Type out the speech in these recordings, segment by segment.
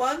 1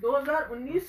2019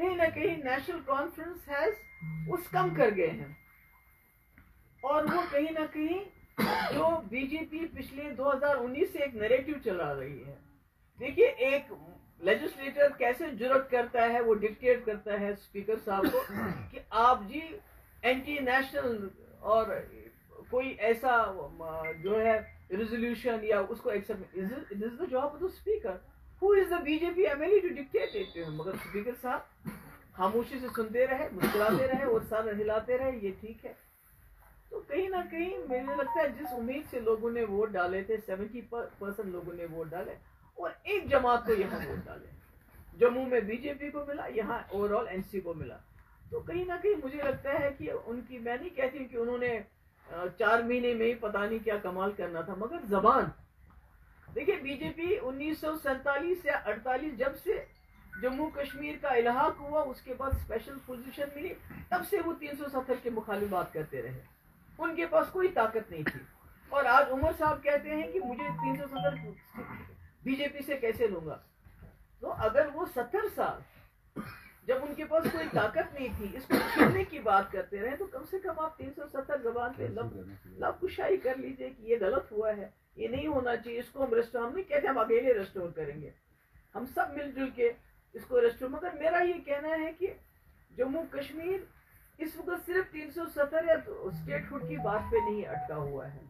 کہیں نہ کہیں نیشنل کانفرنس ہیز اس کم کر گئے ہیں، اور وہ کہیں نہ کہیں جو بی جے پی پچھلے 2019 سے ایک نیریٹو چلا رہی ہے. دیکھیے ایک لیجسلیٹر کیسے جرأت کرتا ہے، وہ ڈکٹیٹ کرتا ہے اسپیکر صاحب کو کہ آپ جی اینٹی نیشنل اور کوئی ایسا جو ہے ریزولوشن یا اس کو accept. It is the job of the speaker. Who is the BJP MLA to dictate it to him؟ مگر اسپیکر صاحب خاموشی سے سنتے رہے، مسکراتے رہے اور سر ہلاتے رہے، یہ ٹھیک ہے. تو کہیں نہ کہیں مجھے لگتا ہے جس امید سے لوگوں نے ووٹ ڈالے تھے، 70% لوگوں نے ووٹ ڈالے اور ایک جماعت کو یہاں ووٹ ڈالے. جموں میں بی جے پی کو ملا، یہاں اوور آل این سی کو ملا. تو کہیں نہ کہیں مجھے لگتا ہے کہ ان کی، میں نہیں کہتی کہ انہوں نے 4 مہینے میں ہی پتہ نہیں کیا کمال کرنا تھا، مگر زبان دیکھیں بی جے پی 1947 یا 48 جب سے جموں کشمیر کا الحاق ہوا، اس کے بعد اسپیشل پوزیشن ملی، تب سے وہ 370 کے مخالف بات کرتے رہے. ان کے پاس کوئی طاقت نہیں تھی. اور آج عمر صاحب کہتے ہیں کہ مجھے 370 بی جے پی سے کیسے لوں گا. تو اگر وہ 70 سال جب ان کے پاس کوئی طاقت نہیں تھی اس کو چھیڑنے کی بات کرتے رہے، تو کم سے کم آپ 370 زبان پہ لب کشائی کر لیجئے کہ یہ غلط ہوا ہے، یہ نہیں ہونا چاہیے. اس کو ہم نہیں کہتے ہم اکیلے ریسٹور کریں گے، ہم سب مل جل کے اس کو ریسٹور. مگر میرا یہ کہنا ہے کہ جموں کشمیر اس وقت صرف 370 یا اسٹیٹ ہوڈ کی بات پہ نہیں اٹکا ہوا ہے.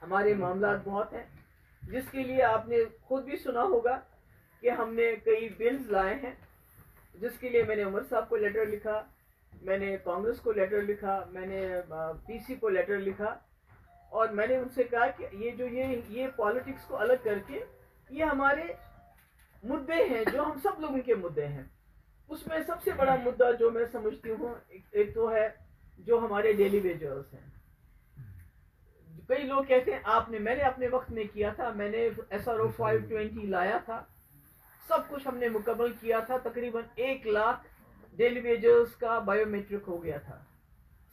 ہمارے معاملات بہت ہیں جس کے لیے آپ نے خود بھی سنا ہوگا کہ ہم نے کئی بلز لائے ہیں، جس کے لیے میں نے عمر صاحب کو لیٹر لکھا، میں نے کانگریس کو لیٹر لکھا، میں نے پی سی کو لیٹر لکھا، اور میں نے ان سے کہا کہ یہ پالیٹکس کو الگ کر کے یہ ہمارے مدعے ہیں جو ہم سب لوگوں کے مدعے ہیں. اس میں سب سے بڑا مدعا جو میں سمجھتی ہوں ایک تو ہے جو ہمارے ڈیلی ویجرز ہیں. کئی لوگ کہتے ہیں میں نے اپنے وقت میں کیا تھا، میں نے SRO 520 لایا تھا، سب کچھ ہم نے مکمل کیا تھا. تقریباً 1 لاکھ ڈیلی ویجرز کا بایو میٹرک ہو گیا تھا.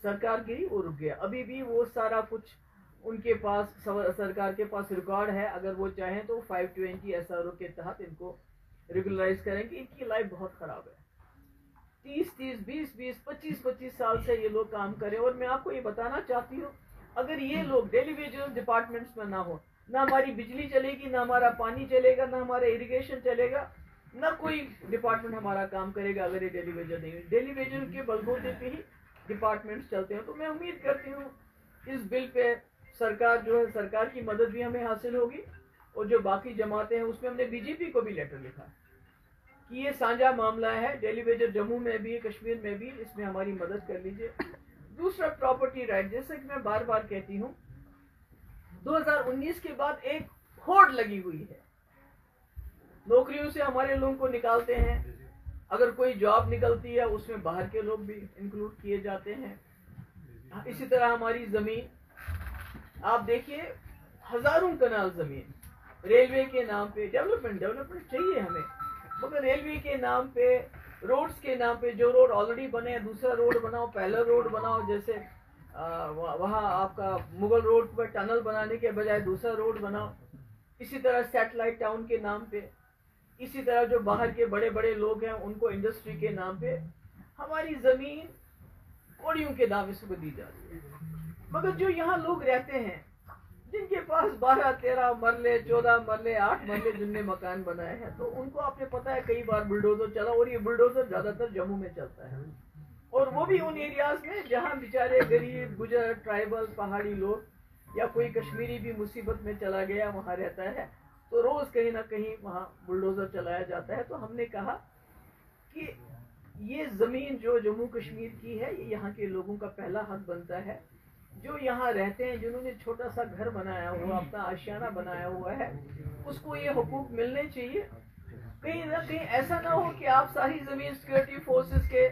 سرکار گئی وہ رک گیا. ابھی بھی وہ سارا کچھ ان کے پاس، سرکار کے پاس ریکارڈ ہے. اگر وہ چاہیں تو 520 SRO کے تحت ان کو ریگولرائز کریں گے. ان کی لائف بہت خراب ہے. 30 20 25 سال سے یہ لوگ کام کریں. اور میں آپ کو یہ بتانا چاہتی ہوں اگر یہ لوگ ڈیلی ویجرز ڈپارٹمنٹس میں نہ ہو، نہ ہماری بجلی چلے گی، نہ ہمارا پانی چلے گا، نہ ہمارا اریگیشن چلے گا، نہ کوئی ڈپارٹمنٹ ہمارا کام کرے گا. اگر یہ ڈیلی ویجر نہیں، ڈیلی ویجر کے بلبوتے پہ ہی ڈپارٹمنٹس چلتے ہیں. تو میں امید کرتی ہوں اس بل پہ سرکار جو ہے، سرکار کی مدد بھی ہمیں حاصل ہوگی. اور جو باقی جماعتیں ہیں اس میں ہم نے بی جے پی کو بھی لیٹر لکھا کہ یہ سانجھا معاملہ ہے، ڈیلی ویجر جموں میں بھی کشمیر میں بھی، اس میں ہماری مدد کر لیجئے. دوسرا پراپرٹی رائٹ، جیسے کہ میں بار بار کہتی ہوں 2019 کے بعد ایک ہوڑ لگی ہوئی ہے. نوکریوں سے ہمارے لوگوں کو نکالتے ہیں. اگر کوئی جاب نکلتی ہے اس میں باہر کے لوگ بھی انکلوڈ کیے جاتے ہیں. اسی طرح ہماری زمین آپ دیکھیے، ہزاروں کنال زمین ریلوے کے نام پہ. ڈیولپمنٹ چاہیے ہمیں، مگر ریلوے کے نام پہ، روڈز کے نام پہ، جو روڈ آلریڈی بنے دوسرا روڈ بناؤ، پہلا روڈ بناؤ. جیسے وہاں آپ کا مغل روڈ پر ٹنل بنانے کے بجائے دوسرا روڈ بناؤ. اسی طرح سیٹلائٹ ٹاؤن کے نام پہ، اسی طرح جو باہر کے بڑے بڑے لوگ ہیں ان کو انڈسٹری کے نام پہ ہماری زمین کوڑیوں کے دام اس کو دی جاتی ہے. مگر جو یہاں لوگ رہتے ہیں جن کے پاس 12 13 مرلے 14 مرلے 8 مرلے جن نے مکان بنائے ہیں، تو ان کو آپ نے پتا ہے کئی بار بلڈوزر چلا، اور یہ بلڈوزر زیادہ تر جموں میں چلتا ہے. اور وہ بھی ان ایریاز میں جہاں بیچارے غریب گجر ٹرائبل پہاڑی لوگ یا کوئی کشمیری بھی مصیبت میں چلا گیا وہاں رہتا ہے، تو روز کہیں نہ کہیں وہاں بلڈوزر چلایا جاتا ہے. تو ہم نے کہا کہ یہ زمین جو جموں کشمیر کی ہے یہ یہاں کے لوگوں کا پہلا حق بنتا ہے. جو یہاں رہتے ہیں، جنہوں نے چھوٹا سا گھر بنایا ہوا، اپنا آشیانہ بنایا ہوا ہے، اس کو یہ حقوق ملنے چاہیے. کہیں نہ کہیں ایسا نہ ہو کہ آپ ساری زمین سیکورٹی فورسز کے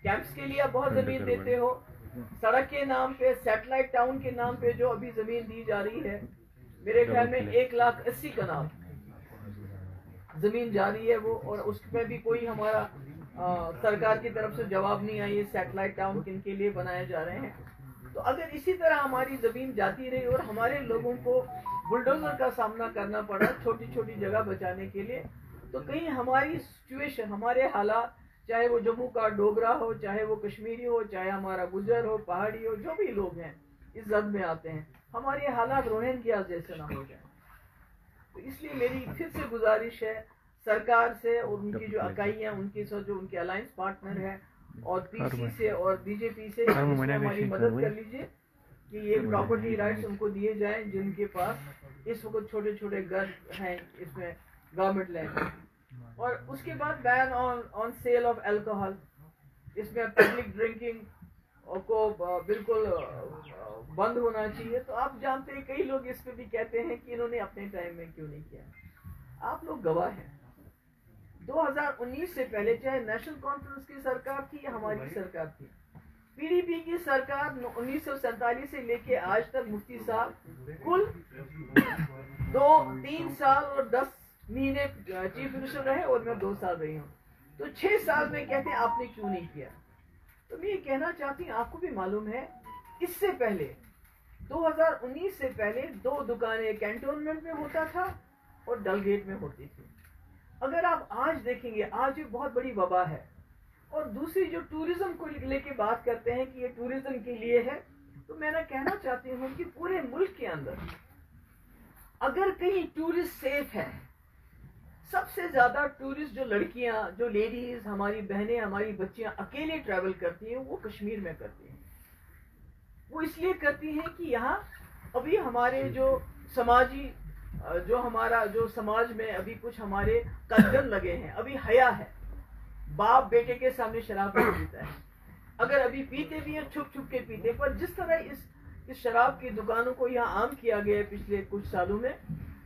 کیمپس کے لیے آپ بہت زمین دیتے ہو. سڑک کے نام پہ، سیٹلائٹ ٹاؤن کے نام پہ جو ابھی زمین دی جا رہی ہے، میرے خیال میں 1,80,000 کنال زمین جاری ہے وہ، اور اس میں بھی کوئی ہمارا سرکار کی طرف سے جواب نہیں آئی ہے سیٹلائٹ ٹاؤن کن کے لیے بنائے جا رہے ہیں. تو اگر اسی طرح ہماری زمین جاتی رہی اور ہمارے لوگوں کو بلڈوزر کا سامنا کرنا پڑا چھوٹی چھوٹی جگہ بچانے کے لیے، تو کہیں ہماری سچویشن، ہمارے حالات چاہے وہ جموں کا ڈوگرا ہو، چاہے وہ کشمیری ہو، چاہے ہمارا گجر ہو، پہاڑی ہو، جو بھی لوگ ہیں اس زد میں آتے ہیں، ہمارے حالات روہنگیا جیسے نہ ہو جائیں۔ تو اس لیے میری پھر سے گزارش ہے سرکار سے اور ان کی جو اکائیاں، ان کی جو ان کے الائنس پارٹنر ہیں، اور پی سی سے اور بی جے پی سے ہماری مدد کر لیجیے کہ یہ پراپرٹی رائٹس ان کو دیے جائیں جن کے پاس اس وقت چھوٹے چھوٹے گھر ہیں اس میں گورنمنٹ لینڈ۔ اور اس کے بعد بین آن سیل آف الکوہل، اس میں پبلک ڈرنکنگ کو بالکل بند ہونا چاہیے۔ تو آپ جانتے ہیں کئی لوگ اس پہ بھی کہتے ہیں کہ انہوں نے اپنے ٹائم میں کیوں نہیں کیا۔ آپ لوگ گواہ ہیں، 2019 سے پہلے چاہے نیشنل کانفرنس کی سرکار تھی یا ہماری سرکار تھی، پی ڈی پی کی سرکار 1947 سے لے کے آج تک مفتی صاحب کل 3 سال اور 10 مہینے چیف منسٹر رہے، اور میں 2 سال رہی ہوں۔ تو 6 سال میں کہتے ہیں آپ نے کیوں نہیں کیا۔ تو میں یہ کہنا چاہتی ہوں، آپ کو بھی معلوم ہے اس سے پہلے 2019 سے پہلے 2 دکانیں کینٹونمنٹ میں ہوتا تھا اور ڈل گیٹ میں ہوتی تھی۔ اگر آپ آج دیکھیں گے، آج ایک بہت بڑی وبا ہے۔ اور دوسری جو ٹورزم کو لے کے بات کرتے ہیں کہ یہ ٹورزم کے لیے ہے، تو میں کہنا چاہتی ہوں کہ پورے ملک کے اندر اگر کہیں ٹورسٹ سیف ہے، سب سے زیادہ ٹورسٹ جو لڑکیاں، جو لیڈیز، ہماری بہنیں، ہماری بچیاں اکیلے ٹریول کرتی ہیں، وہ کشمیر میں کرتی ہیں۔ وہ اس لیے کرتی ہیں کہ یہاں ابھی ہمارے جو سماجی جو سماج میں ابھی کچھ ہمارے قدم لگے ہیں، ابھی حیا ہے، باپ بیٹے کے سامنے شراب نہیں پیتا ہے، اگر ابھی پیتے بھی ہیں چھپ چھپ کے پیتے، پر جس طرح اس شراب کی دکانوں کو یہاں عام کیا گیا ہے پچھلے کچھ سالوں میں،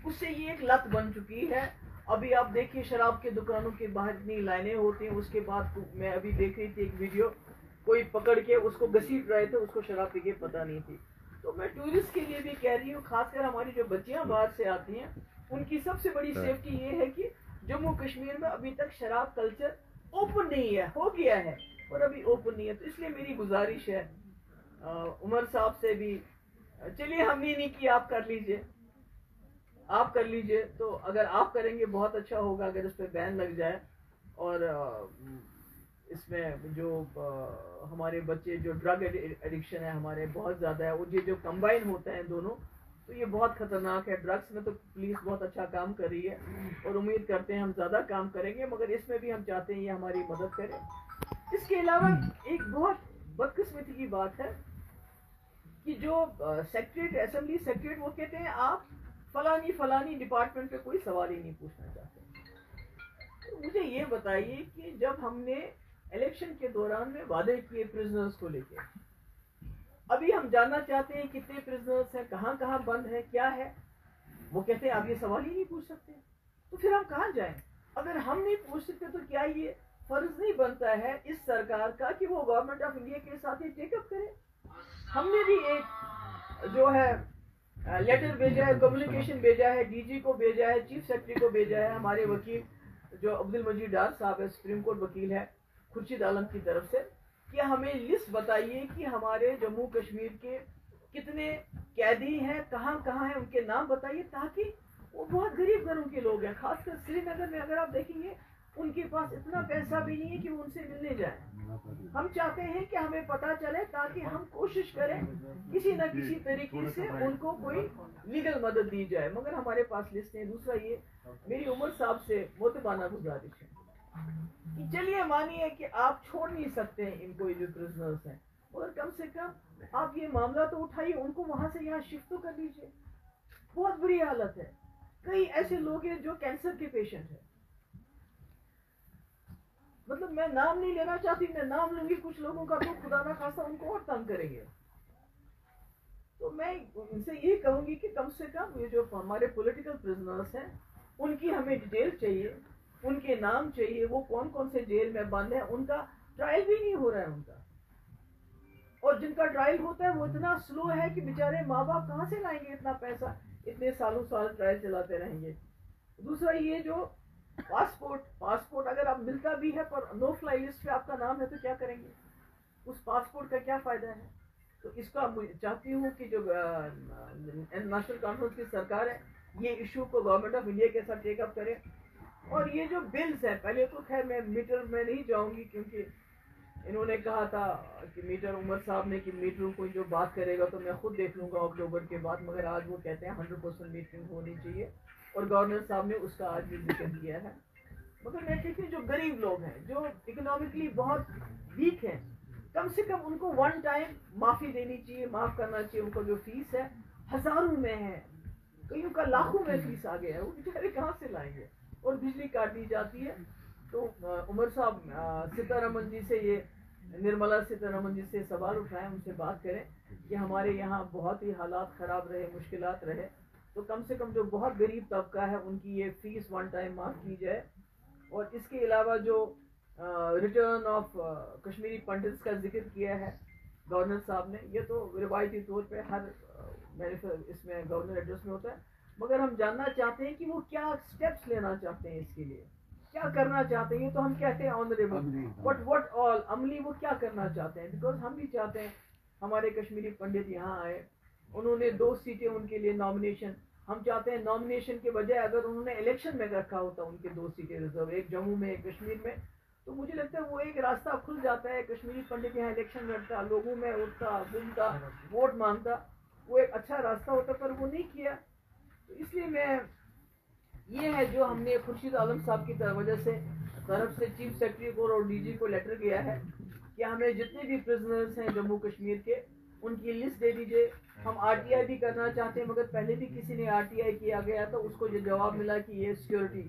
اس سے یہ ایک لت بن چکی ہے۔ ابھی آپ دیکھیے شراب کے دکانوں کے باہر اتنی لائنیں ہوتی ہیں، اس کے بعد میں ابھی دیکھ رہی تھی ایک ویڈیو، کوئی پکڑ کے اس کو گھسیٹ رہے تھے، اس کو شراب پی کے پتہ نہیں تھی۔ تو میں ٹورسٹ کے لیے بھی کہہ رہی ہوں، خاص کر ہماری جو بچیاں باہر سے آتی ہیں، ان کی سب سے بڑی سیفٹی یہ ہے کہ جموں کشمیر میں ابھی تک شراب کلچر اوپن نہیں ہے، ہو گیا ہے اور ابھی اوپن نہیں ہے۔ تو اس لیے میری گزارش ہے عمر صاحب سے بھی، چلیے ہم نے نہیں کی، آپ کر لیجئے، آپ کر لیجئے۔ تو اگر آپ کریں گے بہت اچھا ہوگا، اگر اس پہ بین لگ جائے، اور اس میں جو ہمارے بچے جو ڈرگ ایڈکشن ہے ہمارے بہت زیادہ ہے، وہ یہ جو کمبائن ہوتے ہیں دونوں، تو یہ بہت خطرناک ہے۔ ڈرگس میں تو پولیس بہت اچھا کام کر رہی ہے اور امید کرتے ہیں ہم زیادہ کام کریں گے، مگر اس میں بھی ہم چاہتے ہیں یہ ہماری مدد کرے۔ اس کے علاوہ ایک بہت بدقسمتی کی بات ہے کہ جو سیکریٹریٹ، اسمبلی سیکریٹریٹ، وہ کہتے ہیں آپ فلانی ڈپارٹمنٹ پہ کوئی سوال ہی نہیں پوچھنا چاہتے۔ تو مجھے یہ بتائیے کہ جب ہم نے الیکشن کے دوران میں وعدے کیے پرزنرز کو لے کے، ابھی ہم جاننا چاہتے ہیں کتنے پرزنرز ہیں، کہاں کہاں بند ہے، کیا ہے، وہ کہتے ہیں آپ یہ سوال ہی نہیں پوچھ سکتے۔ تو پھر ہم کہاں جائیں؟ اگر ہم نہیں پوچھ سکتے تو کیا یہ فرض نہیں بنتا ہے اس سرکار کا کہ وہ گورنمنٹ آف انڈیا کے ساتھ یہ ٹیک اپ کرے؟ ہم نے بھی ایک جو ہے لیٹر بھیجا ہے، کمیونیکیشن بھیجا ہے، ڈی جی کو بھیجا ہے، چیف سیکرٹری کو بھیجا ہے، ہمارے وکیل جو عبد المجید ڈار صاحب ہے، سپریم کورٹ وکیل ہے خورشید عالم کی طرف سے، کہ ہمیں لسٹ بتائیے کہ ہمارے جموں کشمیر کے کتنے قیدی ہیں، کہاں کہاں ہیں، ان کے نام بتائیے، تاکہ وہ بہت غریب گھروں کے لوگ ہیں، خاص کر سری نگر میں اگر آپ دیکھیں گے ان کے پاس اتنا پیسہ بھی نہیں ہے کہ وہ ان سے ملنے جائیں۔ ہم چاہتے ہیں کہ ہمیں پتا چلے تاکہ ہم کوشش کریں کسی نہ کسی طریقے سے ان کو کوئی لیگل مدد دی جائے، مگر ہمارے پاس لسٹ ہے۔ دوسرا یہ میری عمر صاحب سے مؤدبانہ گزارش ہے کہ چلیے مانیے کہ آپ چھوڑ نہیں سکتے ہیں ان کو، یہ جو پرزنرز ہیں، اور کم سے کم آپ یہ معاملہ تو اٹھائیے، ان کو وہاں سے یہاں شفٹ تو کر لیجیے۔ بہت بری حالت ہے، کئی ایسے لوگ ہیں جو کینسر کے پیشنٹ ہیں، مطلب میں نام نہیں لینا چاہتی، میں نام لوں گی کچھ لوگوں کا تو خدا نہ خاصا ان کو اور تنگ کریں گے۔ تو میں ان سے یہ کہوں گی کہ کم سے کم یہ جو ہمارے پولیٹیکل پرزنرز ہیں ان کی ہمیں ڈیٹیل چاہیے، ان کے نام چاہیے، وہ کون کون سے جیل میں بند ہیں، ان کا ٹرائل بھی نہیں ہو رہا ہے ان کا، اور جن کا ٹرائل ہوتا ہے وہ اتنا سلو ہے کہ بیچارے ماں باپ کہاں سے لائیں گے اتنا پیسہ، اتنے سالوں سال ٹرائل چلاتے رہیں گے۔ دوسرا یہ جو پاسپورٹ اگر آپ ملتا بھی ہے پر نو فلائی لسٹ پہ آپ کا نام ہے تو کیا کریں گے؟ اس پاسپورٹ کا کیا فائدہ ہے؟ تو اس کا چاہتی ہوں کہ جو نیشنل کانفرنس کی سرکار ہے یہ ایشو کو گورنمنٹ آف انڈیا کے ساتھ ٹیک اپ کرے، اور یہ جو بلز ہے، پہلے تو خیر میں میٹر میں نہیں جاؤں گی کیونکہ انہوں نے کہا تھا کہ میٹر عمر صاحب نے کہ میٹروں کو جو بات کرے گا تو میں خود دیکھ لوں گا اکتوبر کے بعد، مگر آج وہ کہتے ہیں 100% میٹنگ ہونی چاہیے اور گورنر صاحب نے اس کا آج بھی ذکر کیا ہے. مگر میں کہتی ہوں جو غریب لوگ ہیں، جو اکنامکلی بہت ویک ہیں، کم سے کم ان کو ون ٹائم معافی دینی چاہیے، معاف کرنا چاہیے. ان کو جو فیس ہے ہزاروں میں ہے، کئیوں کا لاکھوں میں فیس آ گیا ہے، وہ بیچارے کہاں سے لائیں گے؟ اور بجلی کاٹ دی جاتی ہے. تو عمر صاحب سیتارمن جی سے، یہ نرملا سیتارمن جی سے سوال اٹھائیں، ان سے بات کریں کہ ہمارے یہاں بہت ہی حالات خراب رہے، مشکلات رہے، تو کم سے کم جو بہت غریب طبقہ ہے ان کی یہ فیس ون ٹائم معاف کی جائے. اور اس کے علاوہ جو ریٹرن آف کشمیری پنڈتس کا ذکر کیا ہے گورنر صاحب نے، یہ تو روایتی طور پہ ہر اس میں گورنر ایڈریس میں ہوتا ہے، مگر ہم جاننا چاہتے ہیں کہ وہ کیا سٹیپس لینا چاہتے ہیں، اس کے لیے کیا کرنا چاہتے ہیں. تو ہم کہتے ہیں آنریبل وٹ آل عملی وہ کیا کرنا چاہتے ہیں، بیکاز ہم بھی چاہتے ہیں ہمارے کشمیری پنڈت یہاں آئے. انہوں نے 2 سیٹیں ان کے لیے نامینیشن، ہم چاہتے ہیں نامینیشن کے بجائے اگر انہوں نے الیکشن میں رکھا ہوتا ان کے 2 سیٹیں ریزرو، ایک جموں میں ایک کشمیر میں، تو مجھے لگتا ہے وہ ایک راستہ کھل جاتا ہے. کشمیری پنڈت یہاں الیکشن لڑتا، لوگوں میں اٹھتا گھومتا ووٹ مانگتا، وہ ایک اچھا راستہ ہوتا، پر وہ نہیں کیا. تو اس لیے میں یہ ہے جو ہم نے خورشید عالم صاحب کی طرف سے چیف سیکرٹری کو اور ڈی جی کو لیٹر کیا ہے کہ ہمیں جتنے بھی پرزنرز ہیں جموں کشمیر کے ان کی لسٹ دے دیجئے. ہم آر ٹی آئی بھی کرنا چاہتے ہیں، مگر پہلے بھی کسی نے آر ٹی آئی کیا گیا تو اس کو جو جواب ملا کہ یہ سیکورٹی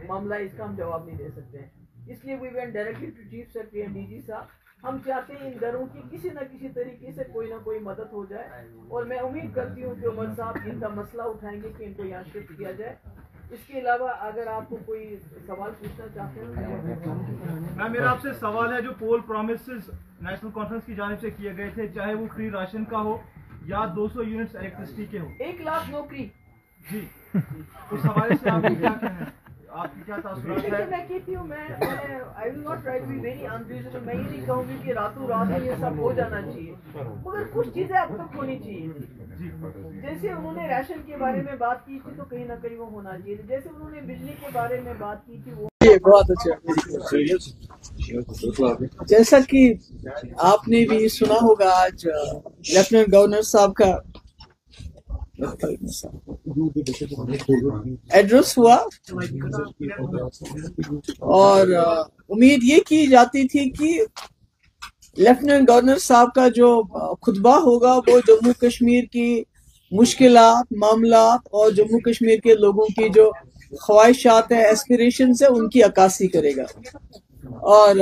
معاملہ، اس کا ہم جواب نہیں دے سکتے ہیں. اس لیے we went directly to chief secretary and D G صاحب. ہم چاہتے ہیں ان گھروں کی کسی نہ کسی طریقے سے کوئی نہ کوئی مدد ہو جائے، اور میں امید کرتی ہوں کہ عمر صاحب ان کا مسئلہ اٹھائیں گے کہ ان کو یہاں شفٹ کیا جائے. اس کے علاوہ اگر آپ کو کوئی سوال پوچھنا چاہتے ہیں. میرا آپ سے سوال ہے، جو پول پرومسز نیشنل کانفرنس کی جانب سے کیے گئے تھے، چاہے وہ فری راشن کا ہو یا 200 یونٹس الیکٹرسٹی کے ہو، 1 لاکھ نوکری، جی اس حوالے سے آپ کو کیا کہنا ہے، آپ کی کیا تاثرات ہے؟ میں کہتی ہوں I will not try to be very unreasonable. میں یہ نہیں کہوں گی کہ راتوں رات میں یہ سب ہو جانا چاہیے، مگر کچھ چیزیں اب تک ہونی چاہیے. جیسے انہوں نے ریشن کے بارے میں بات کی تھی تو کہیں نہ کہیں وہ ہونا چاہیے. جیسے انہوں نے بجلی کے بارے میں بات کی تھی، وہ بہت اچھا. جیسا کہ آپ نے بھی سنا ہوگا، آج لیفٹیننٹ گورنر صاحب کا ایڈریس ہوا، اور امید یہ کی جاتی تھی کہ لیفٹیننٹ گورنر صاحب کا جو خطبہ ہوگا وہ جموں کشمیر کی مشکلات، معاملات اور جموں کشمیر کے لوگوں کی جو خواہشات ہیں، ایسپیریشنز ہیں، ان کی عکاسی کرے گا. اور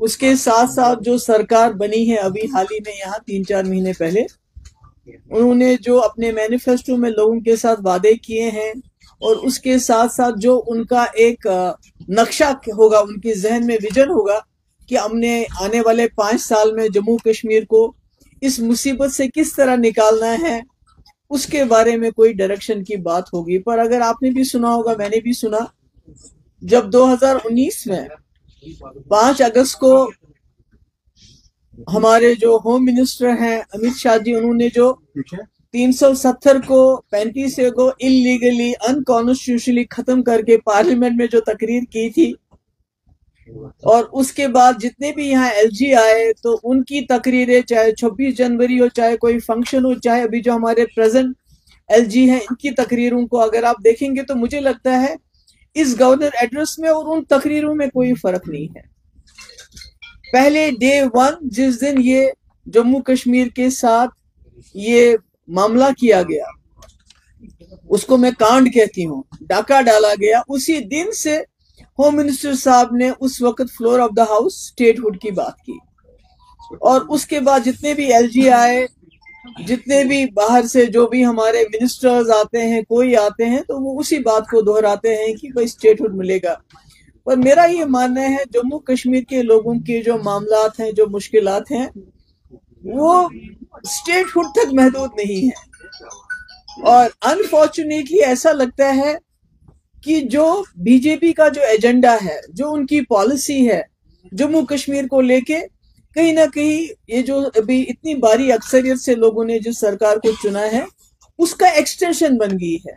اس کے ساتھ ساتھ جو سرکار بنی ہے ابھی حال ہی میں یہاں 3-4 مہینے پہلے، انہوں نے جو اپنے مینیفیسٹو میں لوگوں کے ساتھ وعدے کیے ہیں، اور اس کے ساتھ ساتھ جو ان کا ایک نقشہ ہوگا، ان کی ذہن میں ویژن ہوگا کہ ہم نے آنے والے 5 سال میں جموں کشمیر کو اس مصیبت سے کس طرح نکالنا ہے، اس کے بارے میں کوئی ڈائریکشن کی بات ہوگی. پر اگر آپ نے بھی سنا ہوگا، میں نے بھی سنا، جب 2019 میں 5 اگست کو ہمارے جو ہوم منسٹر ہیں امت شاہ جی، انہوں نے جو 370 کو 35 کو انلیگلی انکانسٹیٹیوشنلی ختم کر کے پارلیمنٹ میں جو تقریر کی تھی، اور اس کے بعد جتنے بھی یہاں ایل جی آئے تو ان کی تقریریں، چاہے 26 جنوری ہو، چاہے کوئی فنکشن ہو، چاہے ابھی جو ہمارے پریزنٹ ایل جی ہیں ان کی تقریروں کو اگر آپ دیکھیں گے تو مجھے لگتا ہے اس گورنر ایڈریس میں اور ان تقریروں میں کوئی فرق نہیں ہے. پہلے ڈے 1 جس دن یہ جموں کشمیر کے ساتھ یہ معاملہ کیا گیا، اس کو میں کانڈ کہتی ہوں، ڈاکہ ڈالا گیا، اسی دن سے ہوم منسٹر صاحب نے اس وقت floor of the house statehood کی بات کی. اور اس کے بعد جتنے بھی ایل جی آئے، جتنے بھی باہر سے جو بھی ہمارے منسٹرز آتے ہیں، کوئی آتے ہیں، تو وہ اسی بات کو دہراتے ہیں کہ کوئی اسٹیٹ ہوڈ ملے گا. پر میرا یہ ماننا ہے جموں کشمیر کے لوگوں کے جو معاملات ہیں، جو مشکلات ہیں، وہ اسٹیٹ ہوڈ تک محدود نہیں ہیں. اور انفارچونیٹلی ایسا لگتا ہے کہ جو بی جے پی کا جو ایجنڈا ہے، جو ان کی پالیسی ہے جموں کشمیر کو لے کے، کہیں نہ کہیں یہ جو ابھی اتنی باری اکثریت سے لوگوں نے جس سرکار کو چنا ہے، اس کا ایکسٹینشن بن گئی ہے.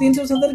370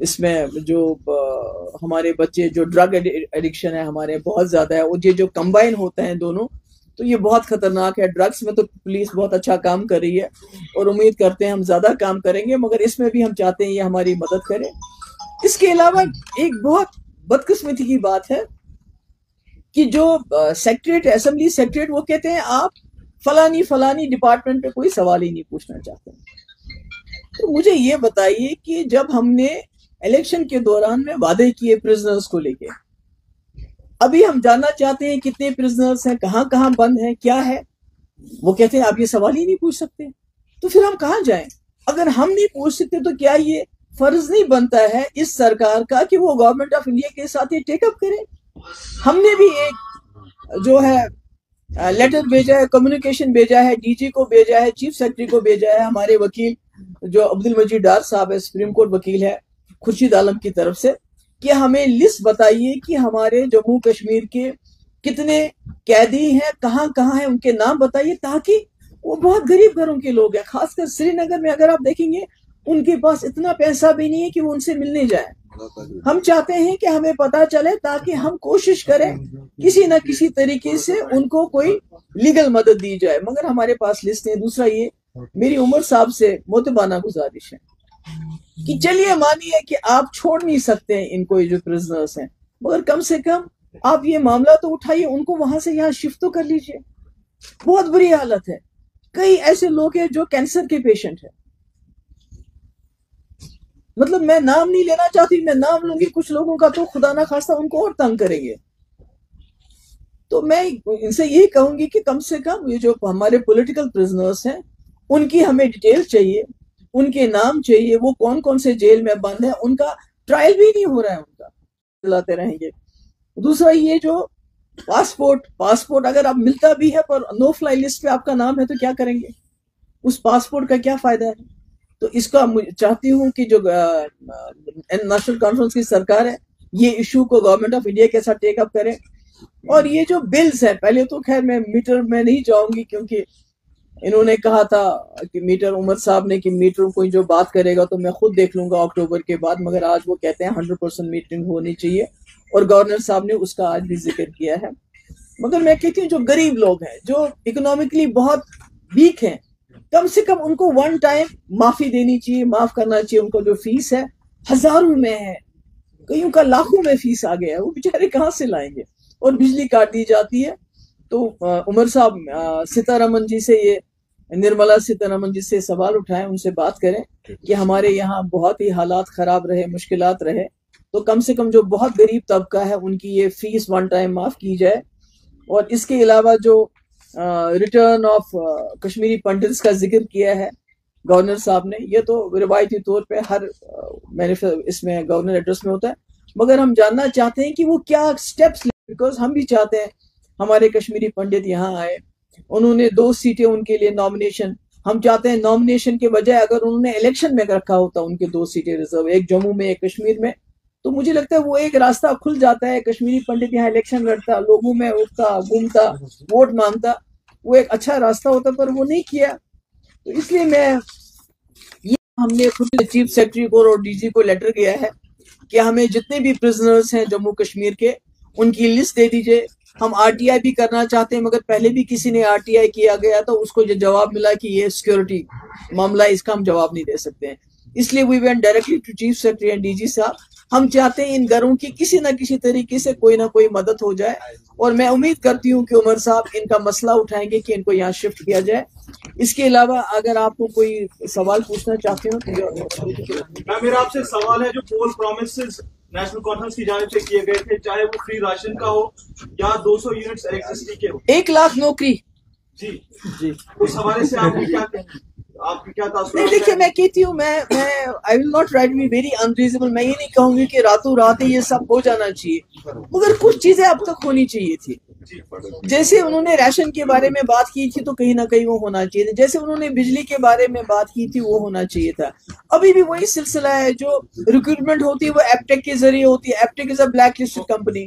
اس میں جو ہمارے بچے جو ڈرگ ایڈکشن ہے ہمارے بہت زیادہ ہے، اور یہ جو کمبائن ہوتے ہیں دونوں تو یہ بہت خطرناک ہے. ڈرگس میں تو پولیس بہت اچھا کام کر رہی ہے اور امید کرتے ہیں ہم زیادہ کام کریں گے، مگر اس میں بھی ہم چاہتے ہیں یہ ہماری مدد کرے. اس کے علاوہ ایک بہت بدقسمتی کی بات ہے کہ جو سیکریٹریٹ اسمبلی سیکریٹریٹ وہ کہتے ہیں آپ فلانی ڈپارٹمنٹ پہ کوئی سوال ہی نہیں پوچھنا چاہتے. تو مجھے یہ بتائیے کہ جب ہم نے الیکشن کے دوران میں وعدے کیے پرزنرز کو لے کے، ابھی ہم جاننا چاہتے ہیں کتنے پرزنرز ہیں، کہاں کہاں بند ہیں، کیا ہے، وہ کہتے ہیں آپ یہ سوال ہی نہیں پوچھ سکتے. تو پھر ہم کہاں جائیں؟ اگر ہم نہیں پوچھ سکتے تو کیا یہ فرض نہیں بنتا ہے اس سرکار کا کہ وہ گورنمنٹ آف انڈیا کے ساتھ یہ ٹیک اپ کرے؟ ہم نے بھی ایک جو ہے لیٹر بھیجا ہے، کمیونیکیشن بھیجا ہے، ڈی جی کو بھیجا ہے، چیف سیکرٹری کو بھیجا ہے، ہمارے وکیل جو عبد المجید ڈار صاحب ہے، سپریم کورٹ وکیل ہے خورشید عالم کی طرف سے، کہ ہمیں لسٹ بتائیے کہ ہمارے جموں کشمیر کے کتنے قیدی ہیں، کہاں کہاں ہیں، ان کے نام بتائیے، تاکہ وہ بہت غریب گھروں کے لوگ ہیں. خاص کر سری نگر میں اگر آپ دیکھیں گے ان کے پاس اتنا پیسہ بھی نہیں ہے کہ وہ ان سے ملنے جائیں. ہم چاہتے ہیں کہ ہمیں پتا چلے تاکہ ہم کوشش کریں کسی نہ کسی طریقے سے ان کو کوئی لیگل مدد دی جائے، مگر ہمارے پاس لسٹ ہے. دوسرا یہ میری عمر صاحب سے متبانہ گزارش ہے کہ چلیے مانیے کہ آپ چھوڑ نہیں سکتے ہیں ان کو، یہ جو پرزنرز ہیں، مگر کم سے کم آپ یہ معاملہ تو اٹھائیے، ان کو وہاں سے یہاں شفٹ تو کر لیجئے. بہت بری حالت ہے. کئی ایسے لوگ ہیں جو کینسر کے پیشنٹ ہیں. مطلب میں نام نہیں لینا چاہتی، میں نام لوں گی کچھ لوگوں کا تو خدا نہ خواستہ ان کو اور تنگ کریں گے. تو میں ان سے یہی کہوں گی کہ کم سے کم یہ جو ہمارے پولیٹیکل پرزنرز ہیں ان کی ہمیں ڈیٹیل چاہیے، ان کے نام چاہیے، وہ کون کون سے جیل میں بند ہیں، ان کا ٹرائل بھی نہیں ہو رہا ہے، ان کا چلاتے رہیں گے. دوسرا یہ جو پاسپورٹ اگر آپ ملتا بھی ہے پر نو فلائی لسٹ پہ آپ کا نام ہے تو کیا کریں گے؟ اس پاسپورٹ کا کیا فائدہ ہے؟ تو اس کا چاہتی ہوں کہ جو نیشنل کانفرنس کی سرکار ہے یہ ایشو کو گورنمنٹ آف انڈیا کے ساتھ ٹیک اپ کرے. اور یہ جو بلز ہیں، پہلے تو خیر میں میٹر میں نہیں جاؤں گی کیونکہ انہوں نے کہا تھا کہ میٹر عمر صاحب نے کہ میٹر کوئی جو بات کرے گا تو میں خود دیکھ لوں گا اکتوبر کے بعد، مگر آج وہ کہتے ہیں 100% میٹنگ ہونی چاہیے اور گورنر صاحب نے اس کا آج بھی ذکر کیا ہے. مگر میں کہتی ہوں جو غریب لوگ ہیں، جو اکنامکلی بہت ویک ہیں، کم سے کم ان کو ون ٹائم معافی دینی چاہیے، معاف کرنا چاہیے. ان کو جو فیس ہے ہزاروں میں ہے، کئیوں کا لاکھوں میں فیس آ گیا ہے، وہ بیچارے کہاں سے لائیں گے؟ اور بجلی کاٹ دی جاتی ہے. تو عمر صاحب سیتارمن جی سے یہ نرملا سیتارمن جی سے سوال اٹھائیں، ان سے بات کریں کہ ہمارے یہاں بہت ہی حالات خراب رہے، مشکلات رہے، تو کم سے کم جو بہت غریب طبقہ ہے ان کی یہ فیس ون ٹائم معاف کی جائے. اور اس کے علاوہ جو ریٹرن آف کشمیری پنڈتس کا ذکر کیا ہے گورنر صاحب نے، یہ تو روایتی طور پہ ہر اس میں گورنر ایڈریس میں ہوتا ہے، مگر ہم جاننا چاہتے ہیں کہ وہ کیا سٹیپس لیں، بیکاز ہم بھی چاہتے ہیں ہمارے کشمیری پنڈت یہاں آئے. انہوں نے 2 سیٹیں ان کے لیے نامنیشن، ہم چاہتے ہیں نامنیشن کے بجائے اگر انہوں نے الیکشن میں رکھا ہوتا ان کے 2 سیٹیں ریزرو، ایک جموں میں ایک کشمیر میں، تو مجھے لگتا ہے وہ ایک راستہ کھل جاتا ہے. کشمیری پنڈت یہاں الیکشن لڑتا، لوگوں میں اٹھتا گھومتا ووٹ مانگتا، وہ ایک اچھا راستہ ہوتا، پر وہ نہیں کیا. تو اس لیے ہم نے خود چیف سیکرٹری کو اور ڈی جی کو لیٹر کیا ہے کہ ہمیں جتنے بھی پرزنرز ہیں جموں کشمیر کے ان کی لسٹ دے دیجئے. ہم آر ٹی آئی بھی کرنا چاہتے ہیں، مگر پہلے بھی کسی نے آر ٹی آئی کیا گیا تو اس کو جو جواب ملا کہ یہ سیکیورٹی معاملہ، اس کا ہم جواب نہیں دے سکتے ہیں. اس لیے we went directly to chief secretary and D G صاحب. ہم چاہتے ہیں ان گھروں کی کسی نہ کسی طریقے سے کوئی نہ کوئی مدد ہو جائے، اور میں امید کرتی ہوں کہ عمر صاحب ان کا مسئلہ اٹھائیں گے کہ ان کو یہاں شفٹ کیا جائے. اس کے علاوہ اگر آپ کو کوئی سوال پوچھنا چاہتے ہو تو میرا آپ سے سوال ہے، جو پول پرومسز نیشنل کانفرنس کی جانب سے کیے گئے تھے، چاہے وہ فری راشن کا ہو یا 200 یونٹس الیکٹرسٹی کے ہو، 1 لاکھ نوکری، جی اس حوالے سے آپ کیا کہیں گے؟ آپ کی کیا تاثرات؟ دیکھیے میں کہتی ہوں میں I will not try to be very unreasonable. میں یہ نہیں کہوں گی کہ راتوں رات یہ سب ہو جانا چاہیے، مگر کچھ چیزیں اب تک ہونی چاہیے تھی. جیسے انہوں نے ریشن کے بارے میں بات کی تھی تو کہیں نہ کہیں وہ ہونا چاہیے تھا. جیسے انہوں نے بجلی کے بارے میں بات کی تھی وہ ہونا چاہیے تھا. ابھی بھی وہی سلسلہ ہے، جو ریکروٹمنٹ ہوتی ہے وہ ایپٹیک کے ذریعے ہوتی ہے. ایپٹیک از اے بلیک لسٹڈ کمپنی.